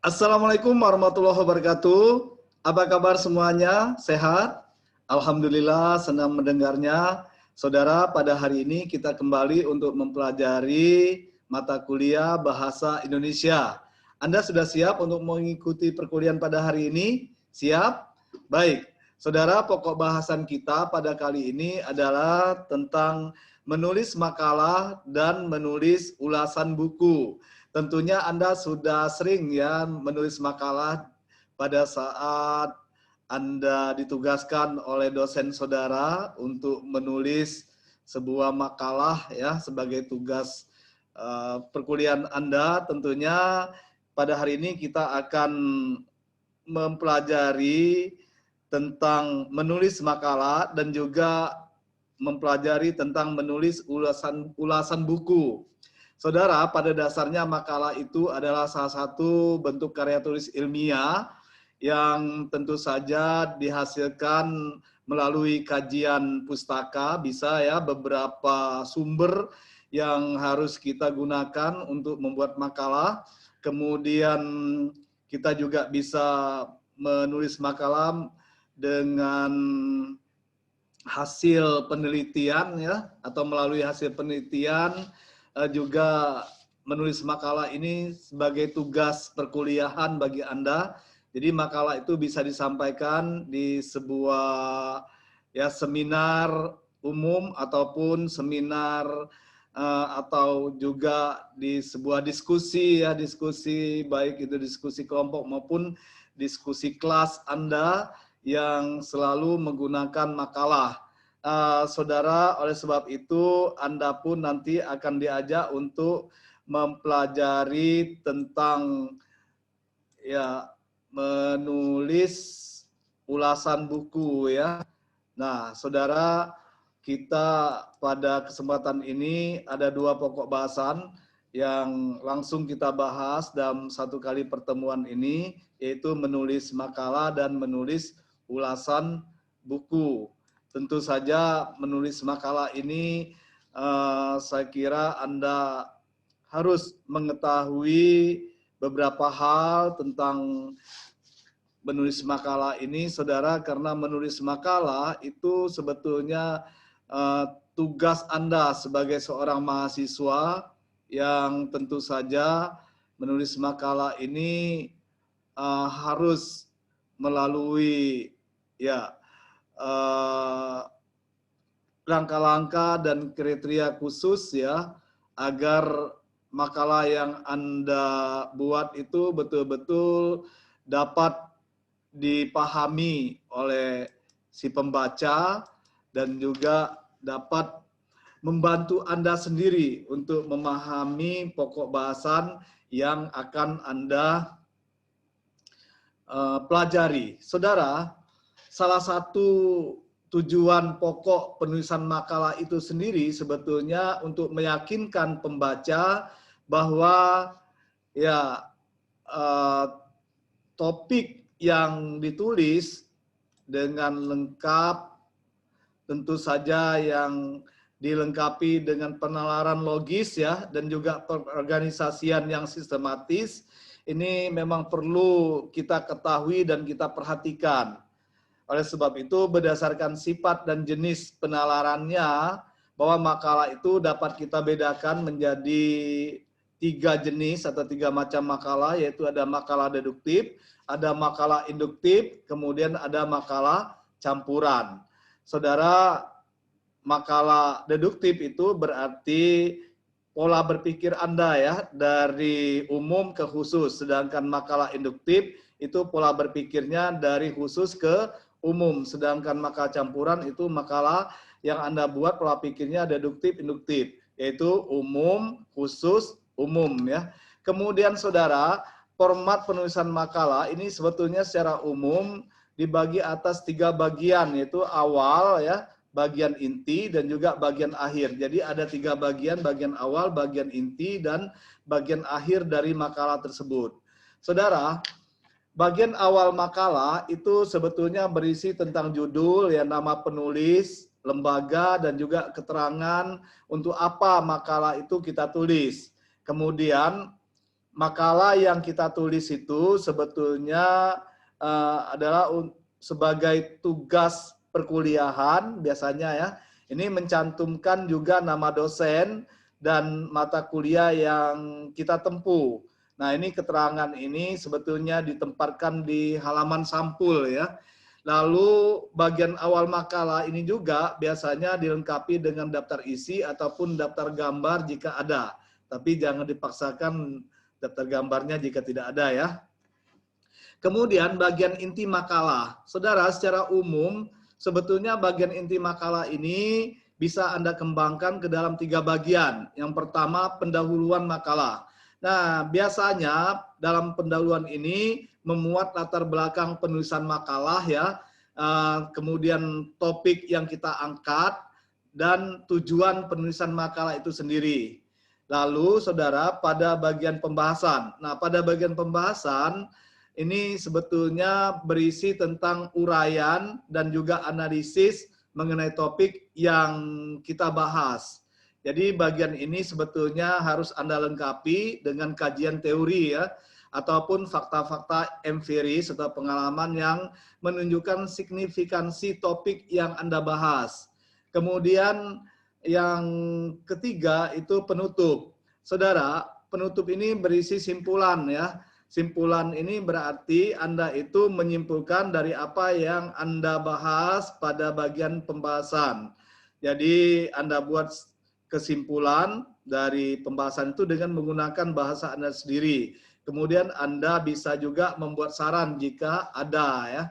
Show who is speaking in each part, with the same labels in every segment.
Speaker 1: Assalamualaikum warahmatullahi wabarakatuh. Apa kabar semuanya? Sehat? Alhamdulillah, senang mendengarnya. Saudara, pada hari ini kita kembali untuk mempelajari mata kuliah Bahasa Indonesia. Anda sudah siap untuk mengikuti perkuliahan pada hari ini? Siap? Baik. Saudara, pokok bahasan kita pada kali ini adalah tentang menulis makalah dan menulis ulasan buku. Tentunya Anda sudah sering ya menulis makalah pada saat Anda ditugaskan oleh dosen saudara untuk menulis sebuah makalah ya sebagai tugas perkuliahan Anda. Tentunya pada hari ini kita akan mempelajari tentang menulis makalah dan juga mempelajari tentang menulis ulasan buku. Saudara, pada dasarnya makalah itu adalah salah satu bentuk karya tulis ilmiah yang tentu saja dihasilkan melalui kajian pustaka, bisa ya beberapa sumber yang harus kita gunakan untuk membuat makalah. Kemudian kita juga bisa menulis makalah dengan hasil penelitian ya atau melalui hasil penelitian, juga menulis makalah ini sebagai tugas perkuliahan bagi Anda. Jadi makalah itu bisa disampaikan di sebuah ya seminar umum ataupun seminar atau juga di sebuah diskusi ya, diskusi baik itu diskusi kelompok maupun diskusi kelas Anda yang selalu menggunakan makalah. Saudara, oleh sebab itu Anda pun nanti akan diajak untuk mempelajari tentang ya menulis ulasan buku ya. Nah, saudara, kita pada kesempatan ini ada dua pokok bahasan yang langsung kita bahas dalam satu kali pertemuan ini, yaitu menulis makalah dan menulis ulasan buku. Tentu saja menulis makalah ini saya kira Anda harus mengetahui beberapa hal tentang menulis makalah ini, saudara, karena menulis makalah itu sebetulnya tugas Anda sebagai seorang mahasiswa yang tentu saja menulis makalah ini harus melalui ya langkah-langkah dan kriteria khusus ya agar makalah yang Anda buat itu betul-betul dapat dipahami oleh si pembaca dan juga dapat membantu Anda sendiri untuk memahami pokok bahasan yang akan Anda pelajari. Saudara, salah satu tujuan pokok penulisan makalah itu sendiri sebetulnya untuk meyakinkan pembaca bahwa ya topik yang ditulis dengan lengkap, tentu saja yang dilengkapi dengan penalaran logis ya dan juga perorganisasian yang sistematis. Ini memang perlu kita ketahui dan kita perhatikan. Oleh sebab itu, berdasarkan sifat dan jenis penalarannya, bahwa makalah itu dapat kita bedakan menjadi 3 jenis atau 3 macam makalah, yaitu ada makalah deduktif, ada makalah induktif, kemudian ada makalah campuran. Saudara, makalah deduktif itu berarti pola berpikir Anda ya, dari umum ke khusus, sedangkan makalah induktif itu pola berpikirnya dari khusus ke umum, sedangkan makalah campuran itu makalah yang Anda buat pola pikirnya deduktif induktif, yaitu umum, khusus, umum ya. Kemudian saudara, format penulisan makalah ini sebetulnya secara umum dibagi atas 3 bagian, yaitu awal ya, bagian inti dan juga bagian akhir. Jadi ada 3 bagian, bagian awal, bagian inti, dan bagian akhir dari makalah tersebut. Saudara, bagian awal makalah itu sebetulnya berisi tentang judul, ya, nama penulis, lembaga, dan juga keterangan untuk apa makalah itu kita tulis. Kemudian makalah yang kita tulis itu sebetulnya adalah sebagai tugas perkuliahan biasanya ya. Ini mencantumkan juga nama dosen dan mata kuliah yang kita tempuh. Nah, ini keterangan ini sebetulnya ditempatkan di halaman sampul ya. Lalu bagian awal makalah ini juga biasanya dilengkapi dengan daftar isi ataupun daftar gambar jika ada. Tapi jangan dipaksakan daftar gambarnya jika tidak ada ya. Kemudian bagian inti makalah. Saudara, secara umum sebetulnya bagian inti makalah ini bisa Anda kembangkan ke dalam 3 bagian. Yang pertama, pendahuluan makalah. Nah, biasanya dalam pendahuluan ini memuat latar belakang penulisan makalah ya, kemudian topik yang kita angkat, dan tujuan penulisan makalah itu sendiri. Lalu, saudara, pada bagian pembahasan. Nah, pada bagian pembahasan, ini sebetulnya berisi tentang uraian dan juga analisis mengenai topik yang kita bahas. Jadi bagian ini sebetulnya harus Anda lengkapi dengan kajian teori ya, ataupun fakta-fakta empiris atau pengalaman yang menunjukkan signifikansi topik yang Anda bahas. Kemudian yang ketiga itu penutup. Saudara, penutup ini berisi simpulan ya. Simpulan ini berarti Anda itu menyimpulkan dari apa yang Anda bahas pada bagian pembahasan. Jadi Anda buat kesimpulan dari pembahasan itu dengan menggunakan bahasa Anda sendiri. Kemudian Anda bisa juga membuat saran jika ada ya.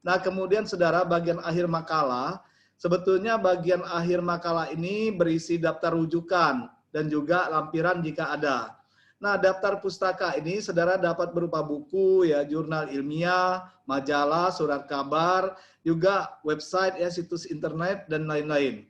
Speaker 1: Nah, kemudian saudara, bagian akhir makalah, sebetulnya bagian akhir makalah ini berisi daftar rujukan dan juga lampiran jika ada. Nah, daftar pustaka ini saudara dapat berupa buku ya, jurnal ilmiah, majalah, surat kabar, juga website ya, situs internet dan lain-lain.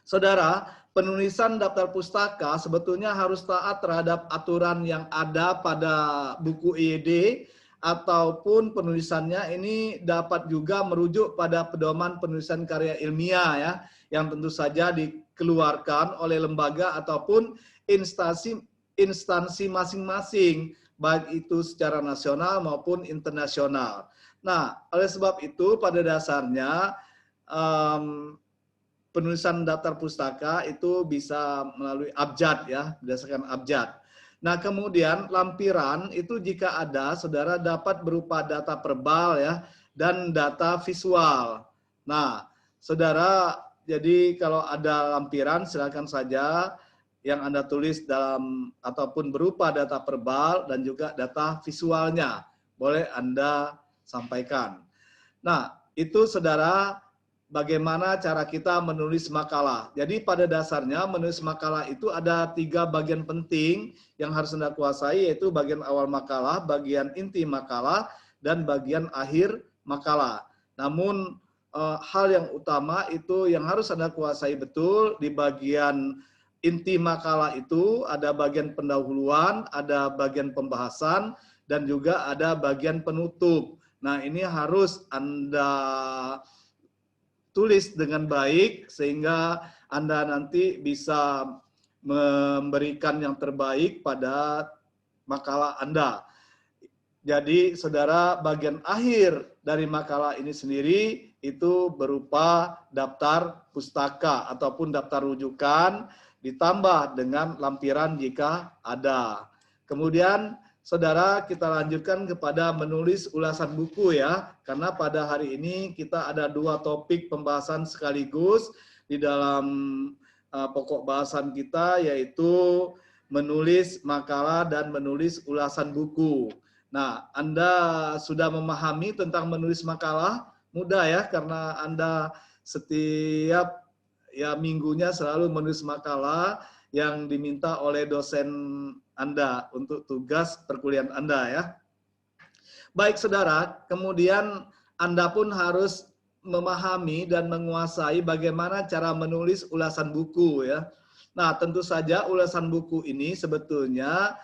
Speaker 1: Saudara, penulisan daftar pustaka sebetulnya harus taat terhadap aturan yang ada pada buku IED, ataupun penulisannya ini dapat juga merujuk pada pedoman penulisan karya ilmiah ya, yang tentu saja dikeluarkan oleh lembaga ataupun instansi masing-masing, baik itu secara nasional maupun internasional. Nah, oleh sebab itu pada dasarnya penulisan daftar pustaka itu bisa melalui abjad ya, berdasarkan abjad. Nah, kemudian lampiran itu jika ada, saudara dapat berupa data verbal ya, dan data visual. Nah, saudara, jadi kalau ada lampiran silakan saja yang Anda tulis dalam ataupun berupa data verbal dan juga data visualnya boleh Anda sampaikan. Nah, itu saudara bagaimana cara kita menulis makalah. Jadi pada dasarnya menulis makalah itu ada 3 bagian penting yang harus Anda kuasai, yaitu bagian awal makalah, bagian inti makalah, dan bagian akhir makalah. Namun hal yang utama itu yang harus Anda kuasai betul di bagian inti makalah itu ada bagian pendahuluan, ada bagian pembahasan, dan juga ada bagian penutup. Nah, ini harus Anda tulis dengan baik sehingga Anda nanti bisa memberikan yang terbaik pada makalah Anda. Jadi saudara, bagian akhir dari makalah ini sendiri itu berupa daftar pustaka ataupun daftar rujukan ditambah dengan lampiran jika ada. Kemudian saudara, kita lanjutkan kepada menulis ulasan buku ya, karena pada hari ini kita ada 2 topik pembahasan sekaligus di dalam pokok bahasan kita, yaitu menulis makalah dan menulis ulasan buku. Nah, Anda sudah memahami tentang menulis makalah? Mudah ya, karena Anda setiap ya minggunya selalu menulis makalah yang diminta oleh dosen Anda untuk tugas perkuliahan Anda ya. Baik saudara, kemudian Anda pun harus memahami dan menguasai bagaimana cara menulis ulasan buku ya. Nah, tentu saja ulasan buku ini sebetulnya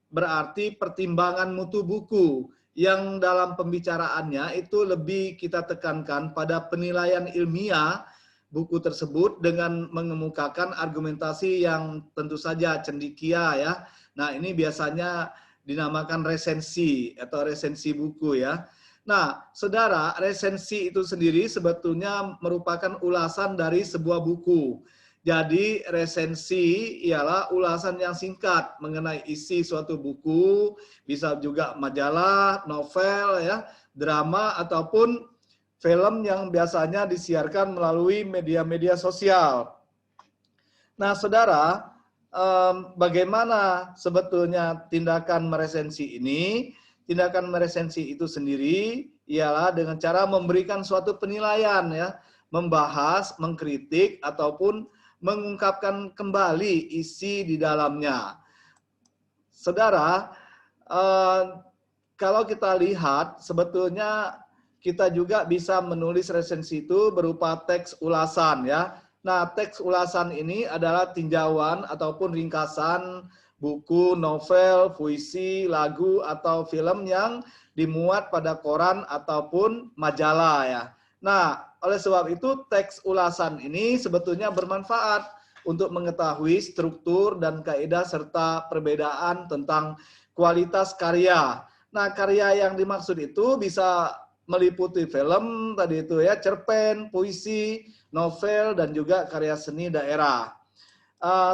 Speaker 1: berarti pertimbangan mutu buku yang dalam pembicaraannya itu lebih kita tekankan pada penilaian ilmiah buku tersebut dengan mengemukakan argumentasi yang tentu saja cendekia ya. Nah, ini biasanya dinamakan resensi atau resensi buku ya. Nah, saudara, resensi itu sendiri sebetulnya merupakan ulasan dari sebuah buku. Jadi resensi ialah ulasan yang singkat mengenai isi suatu buku, bisa juga majalah, novel ya, drama ataupun film yang biasanya disiarkan melalui media-media sosial. Nah, saudara, bagaimana sebetulnya tindakan meresensi ini? Tindakan meresensi itu sendiri ialah dengan cara memberikan suatu penilaian ya, membahas, mengkritik ataupun mengungkapkan kembali isi di dalamnya. Saudara, kalau kita lihat sebetulnya kita juga bisa menulis resensi itu berupa teks ulasan ya. Nah, teks ulasan ini adalah tinjauan ataupun ringkasan buku, novel, puisi, lagu, atau film yang dimuat pada koran ataupun majalah ya. Nah, oleh sebab itu teks ulasan ini sebetulnya bermanfaat untuk mengetahui struktur dan kaidah serta perbedaan tentang kualitas karya. Nah, karya yang dimaksud itu bisa meliputi film tadi itu ya, cerpen, puisi, novel, dan juga karya seni daerah.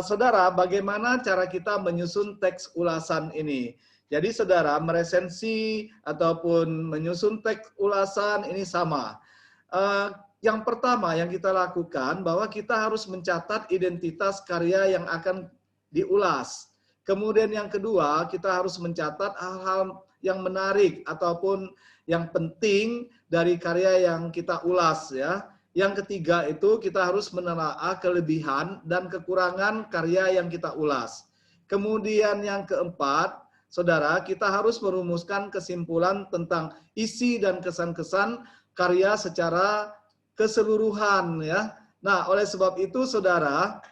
Speaker 1: Saudara, bagaimana cara kita menyusun teks ulasan ini? Jadi saudara, meresensi ataupun menyusun teks ulasan ini sama. Yang pertama yang kita lakukan bahwa kita harus mencatat identitas karya yang akan diulas. Kemudian yang kedua, kita harus mencatat hal-hal yang menarik ataupun yang penting dari karya yang kita ulas ya. Yang ketiga itu kita harus menelaah kelebihan dan kekurangan karya yang kita ulas. Kemudian yang keempat, saudara, kita harus merumuskan kesimpulan tentang isi dan kesan-kesan karya secara keseluruhan ya. Nah, oleh sebab itu saudara,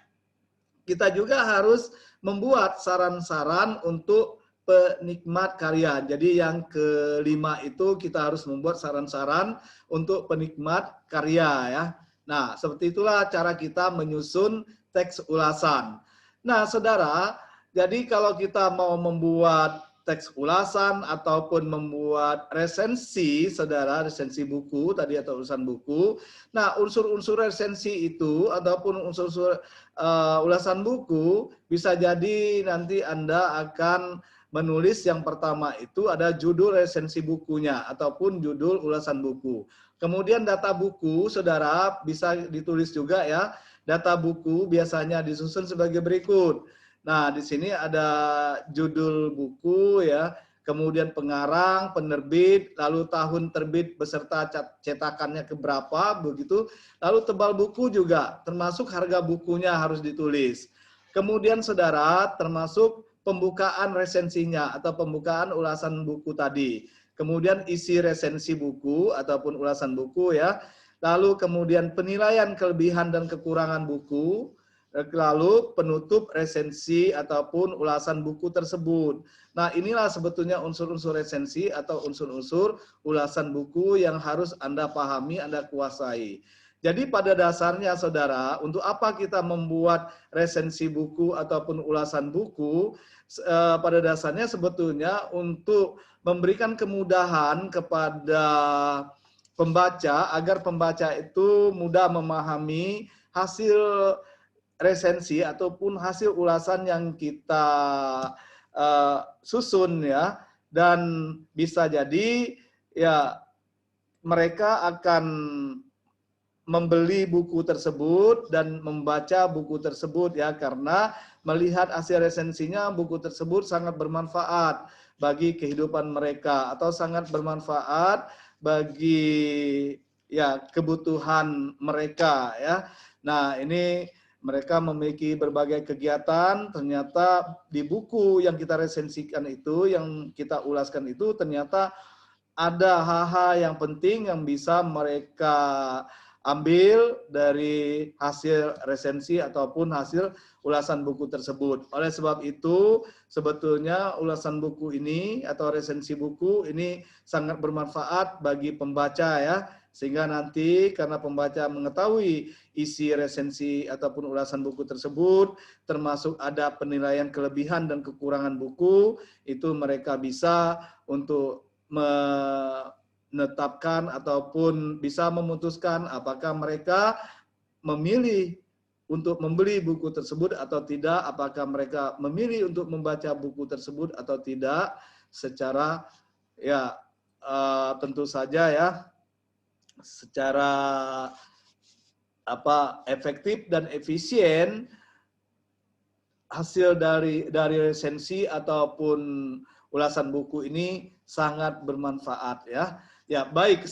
Speaker 1: kita juga harus membuat saran-saran untuk penikmat karya. Jadi yang kelima itu kita harus membuat saran-saran untuk penikmat karya ya. Nah, seperti itulah cara kita menyusun teks ulasan. Nah, saudara, jadi kalau kita mau membuat teks ulasan ataupun membuat resensi, saudara, resensi buku tadi atau ulasan buku. Nah, unsur-unsur resensi itu ataupun unsur-unsur ulasan buku bisa jadi nanti Anda akan menulis yang pertama itu ada judul resensi bukunya ataupun judul ulasan buku. Kemudian data buku, saudara, bisa ditulis juga ya. Data buku biasanya disusun sebagai berikut. Nah, di sini ada judul buku ya, kemudian pengarang, penerbit, lalu tahun terbit beserta cetakannya keberapa, begitu. Lalu tebal buku juga, termasuk harga bukunya harus ditulis. Kemudian saudara, termasuk pembukaan resensinya atau pembukaan ulasan buku tadi. Kemudian isi resensi buku ataupun ulasan buku ya. Lalu kemudian penilaian kelebihan dan kekurangan buku. Lalu penutup resensi ataupun ulasan buku tersebut. Nah, inilah sebetulnya unsur-unsur resensi atau unsur-unsur ulasan buku yang harus Anda pahami, Anda kuasai. Jadi pada dasarnya saudara, untuk apa kita membuat resensi buku ataupun ulasan buku, pada dasarnya sebetulnya untuk memberikan kemudahan kepada pembaca agar pembaca itu mudah memahami hasil resensi ataupun hasil ulasan yang kita susun ya, dan bisa jadi ya mereka akan membeli buku tersebut dan membaca buku tersebut ya, karena melihat hasil resensinya buku tersebut sangat bermanfaat bagi kehidupan mereka atau sangat bermanfaat bagi ya kebutuhan mereka ya. Nah, ini mereka memiliki berbagai kegiatan, ternyata di buku yang kita resensikan itu, yang kita ulaskan itu ternyata ada hal-hal yang penting yang bisa mereka ambil dari hasil resensi ataupun hasil ulasan buku tersebut. Oleh sebab itu, sebetulnya ulasan buku ini atau resensi buku ini sangat bermanfaat bagi pembaca ya. Sehingga nanti karena pembaca mengetahui isi resensi ataupun ulasan buku tersebut, termasuk ada penilaian kelebihan dan kekurangan buku, itu mereka bisa untuk menetapkan ataupun bisa memutuskan apakah mereka memilih untuk membeli buku tersebut atau tidak, apakah mereka memilih untuk membaca buku tersebut atau tidak, secara ya tentu saja ya secara efektif dan efisien. Hasil dari resensi ataupun ulasan buku ini sangat bermanfaat ya. Ya baik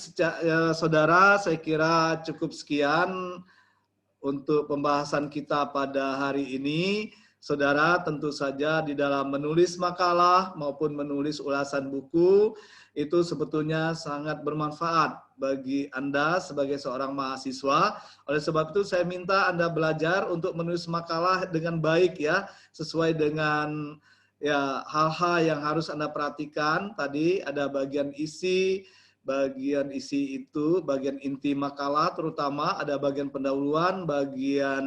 Speaker 1: saudara, saya kira cukup sekian untuk pembahasan kita pada hari ini. Saudara, tentu saja di dalam menulis makalah maupun menulis ulasan buku itu sebetulnya sangat bermanfaat bagi Anda sebagai seorang mahasiswa. Oleh sebab itu saya minta Anda belajar untuk menulis makalah dengan baik ya, sesuai dengan ya hal-hal yang harus Anda perhatikan. Tadi ada bagian isi itu, bagian inti makalah terutama, ada bagian pendahuluan, bagian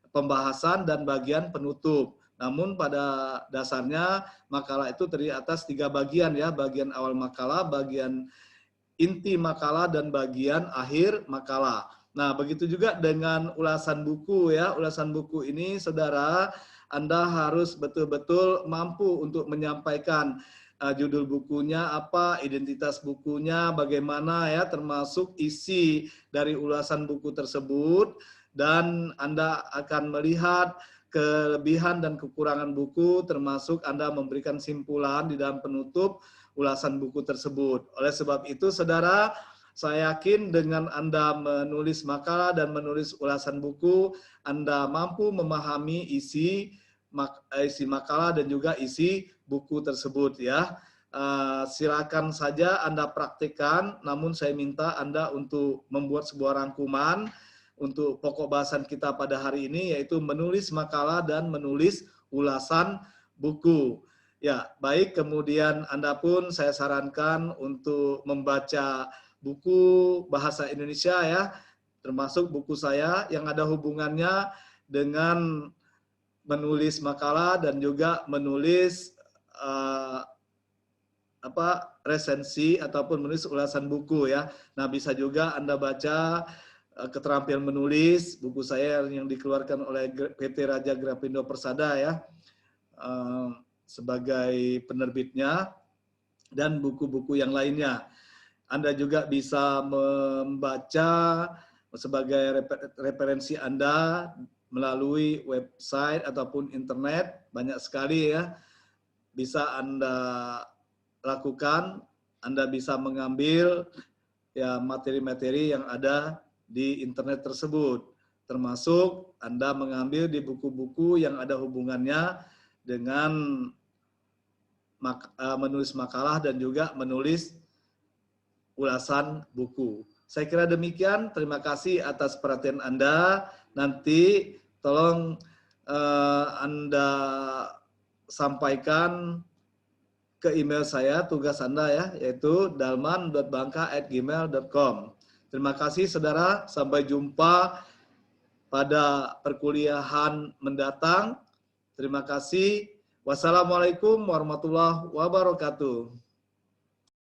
Speaker 1: pembahasan, dan bagian penutup. Namun pada dasarnya makalah itu terdiri atas 3 bagian ya, bagian awal makalah, bagian inti makalah, dan bagian akhir makalah. Nah, begitu juga dengan ulasan buku ya. Ulasan buku ini saudara, Anda harus betul-betul mampu untuk menyampaikan judul bukunya apa, identitas bukunya bagaimana ya, termasuk isi dari ulasan buku tersebut, dan Anda akan melihat kelebihan dan kekurangan buku, termasuk Anda memberikan simpulan di dalam penutup ulasan buku tersebut. Oleh sebab itu, saudara, saya yakin dengan Anda menulis makalah dan menulis ulasan buku, Anda mampu memahami isi makalah dan juga isi buku tersebut ya. Silakan saja Anda praktikkan, namun saya minta Anda untuk membuat sebuah rangkuman untuk pokok bahasan kita pada hari ini, yaitu menulis makalah dan menulis ulasan buku. Ya, baik, kemudian Anda pun saya sarankan untuk membaca buku bahasa Indonesia ya, termasuk buku saya yang ada hubungannya dengan menulis makalah dan juga menulis resensi ataupun menulis ulasan buku ya. Nah, bisa juga Anda baca keterampilan menulis, buku saya yang dikeluarkan oleh PT Raja Grafindo Persada ya, sebagai penerbitnya, dan buku-buku yang lainnya. Anda juga bisa membaca sebagai referensi Anda melalui website ataupun internet, banyak sekali ya, bisa Anda lakukan. Anda bisa mengambil ya materi-materi yang ada di internet tersebut, termasuk Anda mengambil di buku-buku yang ada hubungannya dengan menulis makalah dan juga menulis ulasan buku. Saya kira demikian. Terima kasih atas perhatian Anda. Nanti tolong Anda sampaikan ke email saya tugas Anda ya, yaitu dalman.bangka@gmail.com. Terima kasih saudara, sampai jumpa pada perkuliahan mendatang. Terima kasih. Wassalamualaikum warahmatullahi wabarakatuh.